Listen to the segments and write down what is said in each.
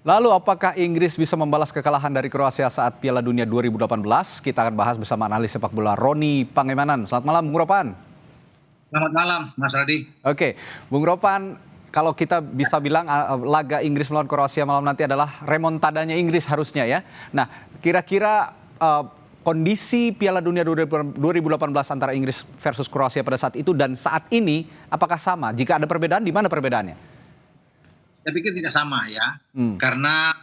Lalu apakah Inggris bisa membalas kekalahan dari Kroasia saat Piala Dunia 2018? Kita akan bahas bersama analis sepak bola Roni Pangemanan. Selamat malam, Bung Ropan. Selamat malam, Mas Radi. Oke, Bung Ropan, kalau kita bisa bilang laga Inggris melawan Kroasia malam nanti adalah remontadanya Inggris harusnya ya. Nah, kira-kira kondisi Piala Dunia 2018 antara Inggris versus Kroasia pada saat itu dan saat ini apakah sama? Jika ada perbedaan, di mana perbedaannya? Saya pikir tidak sama ya, karena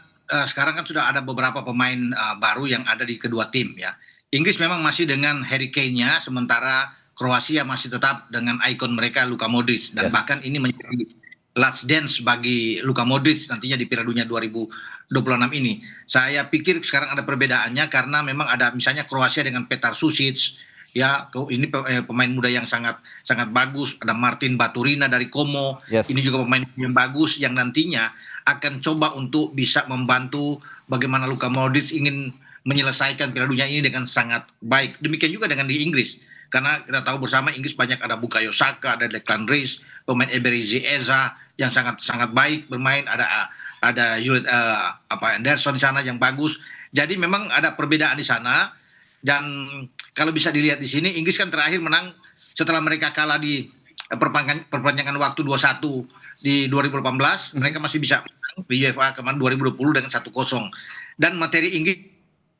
sekarang kan sudah ada beberapa pemain baru yang ada di kedua tim ya. Inggris memang masih dengan Harry Kane-nya, sementara Kroasia masih tetap dengan ikon mereka Luka Modric, dan bahkan ini menjadi last dance bagi Luka Modric nantinya di Piala Dunia 2026 ini. Saya pikir sekarang ada perbedaannya karena memang ada misalnya Kroasia dengan Petar Sušić. Ya, ini pemain muda yang sangat sangat bagus. Ada Martin Baturina dari Como. Ini juga pemain yang bagus yang nantinya akan coba untuk bisa membantu bagaimana Luka Modric ingin menyelesaikan Piala Dunia ini dengan sangat baik. Demikian juga dengan di Inggris. Karena kita tahu bersama Inggris banyak ada Bukayo Saka, ada Declan Rice, pemain Eberechi Eza yang sangat sangat baik bermain. Ada Anderson di sana yang bagus. Jadi memang ada perbedaan di sana. Dan kalau bisa dilihat di sini, Inggris kan terakhir menang setelah mereka kalah di perpanjangan waktu 2-1 di 2018, mereka masih bisa menang di UEFA kemarin 2020 dengan 1-0. Dan materi Inggris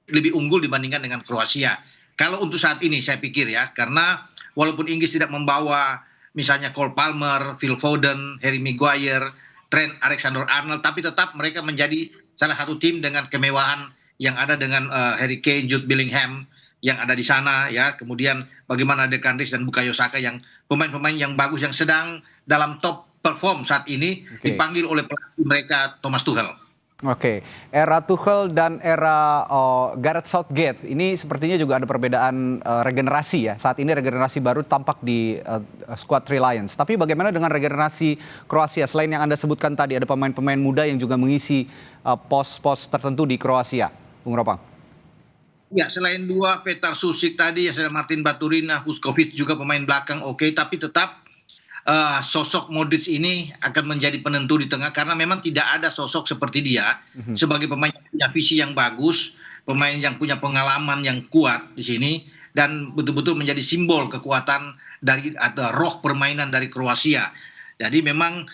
lebih unggul dibandingkan dengan Kroasia. Kalau untuk saat ini saya pikir ya, karena walaupun Inggris tidak membawa misalnya Cole Palmer, Phil Foden, Harry Maguire, Trent Alexander-Arnold, tapi tetap mereka menjadi salah satu tim dengan kemewahan yang ada dengan Harry Kane, Jude Bellingham yang ada di sana ya. Kemudian bagaimana Declan Rice dan Bukayo Saka yang pemain-pemain yang bagus yang sedang dalam top perform saat ini dipanggil oleh pelatih mereka Thomas Tuchel. Oke, era Tuchel dan era Gareth Southgate ini sepertinya juga ada perbedaan regenerasi ya. Saat ini regenerasi baru tampak di skuad Three Lions. Tapi bagaimana dengan regenerasi Kroasia? Selain yang Anda sebutkan tadi, ada pemain-pemain muda yang juga mengisi pos-pos tertentu di Kroasia, Bung Ropang. Ya, selain dua Petar Sušić tadi, ya Martin Baturina, Vuskovic juga pemain belakang oke, tapi tetap sosok Modric ini akan menjadi penentu di tengah karena memang tidak ada sosok seperti dia sebagai pemain yang punya visi yang bagus, pemain yang punya pengalaman yang kuat di sini dan betul-betul menjadi simbol kekuatan dari atau roh permainan dari Kroasia. Jadi memang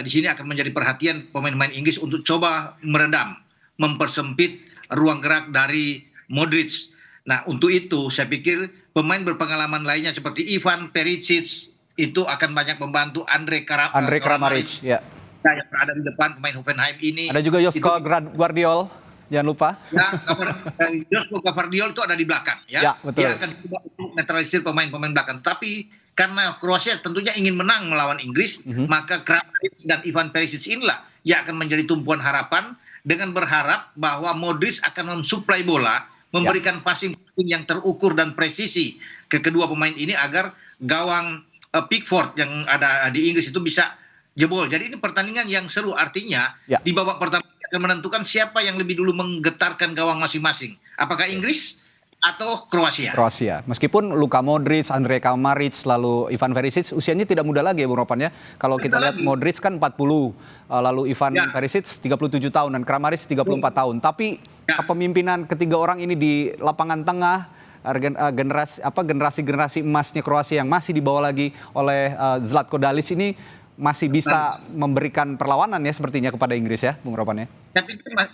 di sini akan menjadi perhatian pemain-pemain Inggris untuk coba meredam, mempersempit ruang gerak dari Modric. Nah, untuk itu saya pikir pemain berpengalaman lainnya seperti Ivan Perisic itu akan banyak membantu Andre Kramaric ya. Yang berada di depan pemain Hoffenheim ini. Ada juga Josko Gvardiol, jangan lupa. Ya, Josko Gvardiol itu ada di belakang ya. Betul. Dia akan coba untuk netralisir pemain-pemain belakang. Tapi karena Kroasia tentunya ingin menang melawan Inggris, maka Kramaric dan Ivan Perisic inilah yang akan menjadi tumpuan harapan dengan berharap bahwa Modric akan mensuplai bola, memberikan passing yang terukur dan presisi ke kedua pemain ini agar gawang Pickford yang ada di Inggris itu bisa jebol. Jadi ini pertandingan yang seru, artinya di babak pertama akan menentukan siapa yang lebih dulu menggetarkan gawang masing-masing. Apakah Inggris atau Kroasia? Kroasia. Meskipun Luka Modric, Andre Kramaric, lalu Ivan Perisic usianya tidak muda lagi ya Bung Ropan ya. Kalau kita lihat Modric kan 40, lalu Ivan Perisic 37 tahun dan Kramaric 34 tahun. Tapi kepemimpinan ketiga orang ini di lapangan tengah, generasi emasnya Kroasia yang masih dibawa lagi oleh Zlatko Dalic ini masih bisa memberikan perlawanan ya sepertinya kepada Inggris ya, Bung Ropan ya.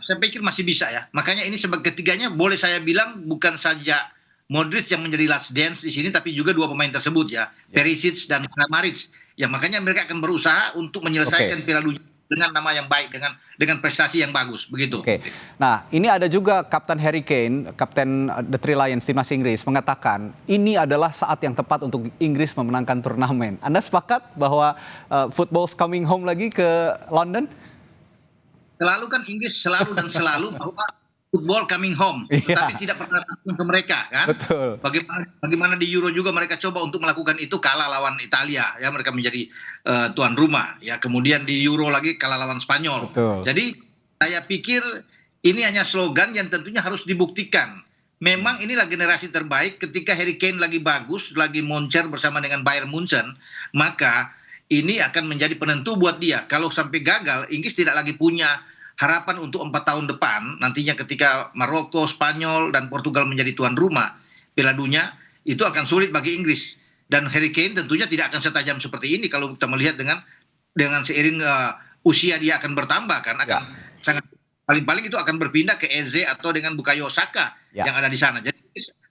Saya pikir masih bisa ya. Makanya ini sebagai ketiganya boleh saya bilang bukan saja Modric yang menjadi last dance di sini, tapi juga dua pemain tersebut ya, Perisic dan Kramaric. Ya makanya mereka akan berusaha untuk menyelesaikan Piala Dunia dengan nama yang baik, dengan prestasi yang bagus, begitu. Nah, ini ada juga Kapten Harry Kane, Kapten The Three Lions timnas Inggris mengatakan ini adalah saat yang tepat untuk Inggris memenangkan turnamen. Anda sepakat bahwa football's coming home lagi ke London? Selalu kan Inggris selalu bahwa football coming home, tapi tidak pernah datang ke mereka kan. Betul. Bagaimana di Euro juga mereka coba untuk melakukan itu, kalah lawan Italia ya, mereka menjadi tuan rumah ya. Kemudian di Euro lagi kalah lawan Spanyol. Betul. Jadi saya pikir ini hanya slogan yang tentunya harus dibuktikan. Memang inilah generasi terbaik. Ketika Harry Kane lagi bagus, lagi moncer bersama dengan Bayern Munchen, maka ini akan menjadi penentu buat dia. Kalau sampai gagal, Inggris tidak lagi punya harapan untuk 4 tahun depan nantinya ketika Maroko, Spanyol dan Portugal menjadi tuan rumah Piala Dunia itu akan sulit bagi Inggris, dan Harry Kane tentunya tidak akan setajam seperti ini kalau kita melihat dengan seiring usia dia akan bertambah kan, akan sangat paling-paling itu akan berpindah ke Eze atau dengan Bukayo Saka yang ada di sana. Jadi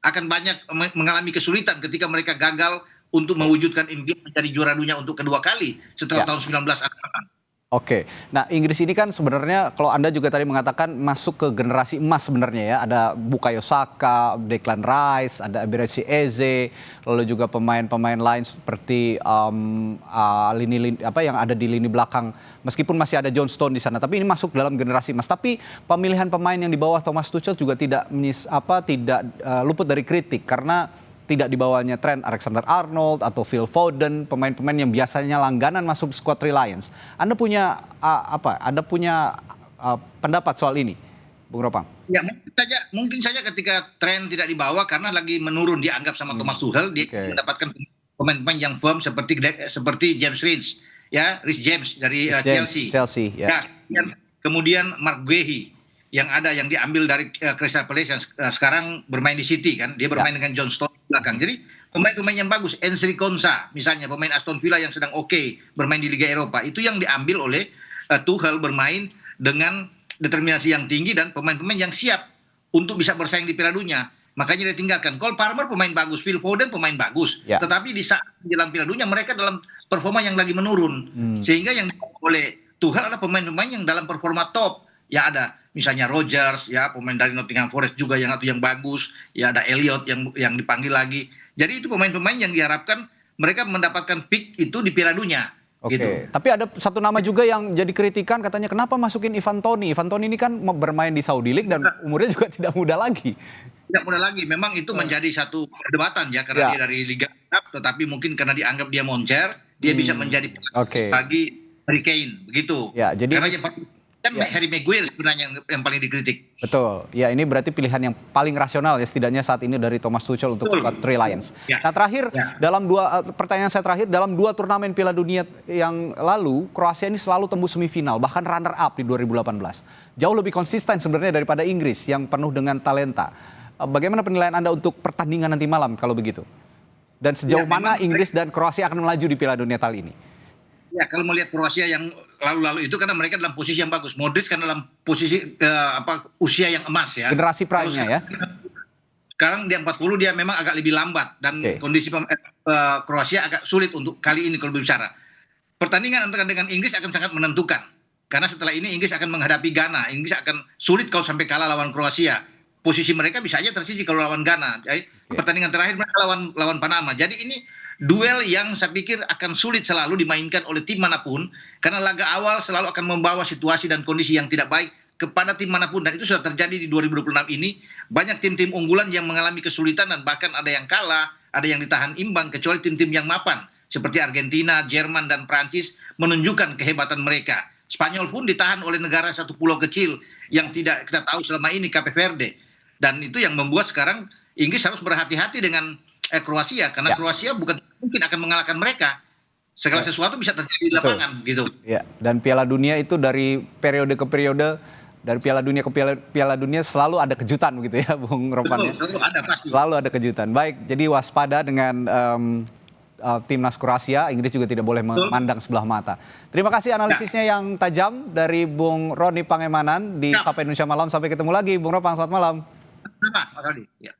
akan banyak mengalami kesulitan ketika mereka gagal untuk mewujudkan impian menjadi juara dunia untuk kedua kali setelah tahun 19 akan datang. Oke, nah Inggris ini kan sebenarnya kalau Anda juga tadi mengatakan masuk ke generasi emas sebenarnya ya. Ada Bukayo Saka, Declan Rice, ada Eberechi Eze, lalu juga pemain-pemain lain seperti yang ada di lini belakang. Meskipun masih ada John Stone di sana, tapi ini masuk dalam generasi emas. Tapi pemilihan pemain yang di bawah Thomas Tuchel juga tidak luput dari kritik karena tidak dibawanya Trent Alexander-Arnold atau Phil Foden, pemain-pemain yang biasanya langganan masuk squad Reliance. Anda punya pendapat soal ini, Bung Ropang? Ya mungkin saja ketika Trent tidak dibawa karena lagi menurun dianggap sama Thomas Tuchel, dia mendapatkan pemain-pemain yang firm seperti James Reece, ya Reece James dari Chelsea. Ya. Kemudian Mark Guehi yang diambil dari Crystal Palace yang sekarang bermain di City kan, dia bermain dengan John Stones di belakang. Jadi pemain-pemain yang bagus, Ensri Konsa misalnya, pemain Aston Villa yang sedang bermain di Liga Eropa, itu yang diambil oleh Tuchel, bermain dengan determinasi yang tinggi dan pemain-pemain yang siap untuk bisa bersaing di Piala Dunia. Makanya dia tinggalkan. Cole Palmer pemain bagus, Phil Foden pemain bagus, tetapi di saat dalam Piala Dunia mereka dalam performa yang lagi menurun, sehingga yang dibawa oleh Tuchel adalah pemain-pemain yang dalam performa top. Ya ada misalnya Rodgers, ya pemain dari Nottingham Forest juga yang bagus, ya ada Elliot yang dipanggil lagi. Jadi itu pemain-pemain yang diharapkan mereka mendapatkan pick itu di Piala Dunia. Oke. Gitu. Tapi ada satu nama juga yang jadi kritikan, katanya kenapa masukin Ivan Toney? Ivan Toney ini kan bermain di Saudi League dan umurnya juga tidak muda lagi. Tidak muda lagi, memang itu menjadi satu perdebatan ya karena dia dari Liga Arab, tetapi mungkin karena dianggap dia moncer, dia bisa menjadi bagi Harry Kane, begitu. Ya, jadi Harry Maguire sebenarnya yang paling dikritik. Betul. Ya, ini berarti pilihan yang paling rasional ya setidaknya saat ini dari Thomas Tuchel untuk squad Three Lions. Nah, terakhir dalam pertanyaan saya terakhir, dalam 2 turnamen Piala Dunia yang lalu, Kroasia ini selalu tembus semifinal, bahkan runner up di 2018. Jauh lebih konsisten sebenarnya daripada Inggris yang penuh dengan talenta. Bagaimana penilaian Anda untuk pertandingan nanti malam kalau begitu? Dan sejauh mana Inggris dan Kroasia akan melaju di Piala Dunia kali ini? Ya, kalau melihat Kroasia yang lalu-lalu itu karena mereka dalam posisi yang bagus. Modric kan dalam posisi usia yang emas ya. Generasi prime-nya ya. Sekarang di 40 dia memang agak lebih lambat dan kondisi Kroasia agak sulit untuk kali ini kalau berbicara. Pertandingan antara dengan Inggris akan sangat menentukan. Karena setelah ini Inggris akan menghadapi Ghana. Inggris akan sulit kalau sampai kalah lawan Kroasia. Posisi mereka bisa aja tersisi kalau lawan Ghana. Jadi pertandingan terakhir mereka lawan Panama. Jadi ini duel yang saya pikir akan sulit selalu dimainkan oleh tim manapun, karena laga awal selalu akan membawa situasi dan kondisi yang tidak baik kepada tim manapun, dan itu sudah terjadi di 2026 ini. Banyak tim-tim unggulan yang mengalami kesulitan dan bahkan ada yang kalah, ada yang ditahan imbang, kecuali tim-tim yang mapan seperti Argentina, Jerman dan Prancis menunjukkan kehebatan mereka. Spanyol pun ditahan oleh negara satu pulau kecil yang tidak kita tahu selama ini, Cape Verde, dan itu yang membuat sekarang Inggris harus berhati-hati dengan Kroasia, karena Kroasia bukan mungkin akan mengalahkan mereka. Segala sesuatu bisa terjadi di lapangan, gitu. Ya, dan Piala Dunia itu dari periode ke periode, dari Piala Dunia ke Piala Dunia selalu ada kejutan begitu ya, Bung Ropan. Selalu ada pasti. Selalu ada kejutan. Baik, jadi waspada dengan timnas Kroasia. Inggris juga tidak boleh memandang sebelah mata. Terima kasih analisisnya yang tajam dari Bung Roni Pangemanan di Sapa Indonesia Malam. Sampai ketemu lagi, Bung Ropang. Selamat malam. Selamat malam.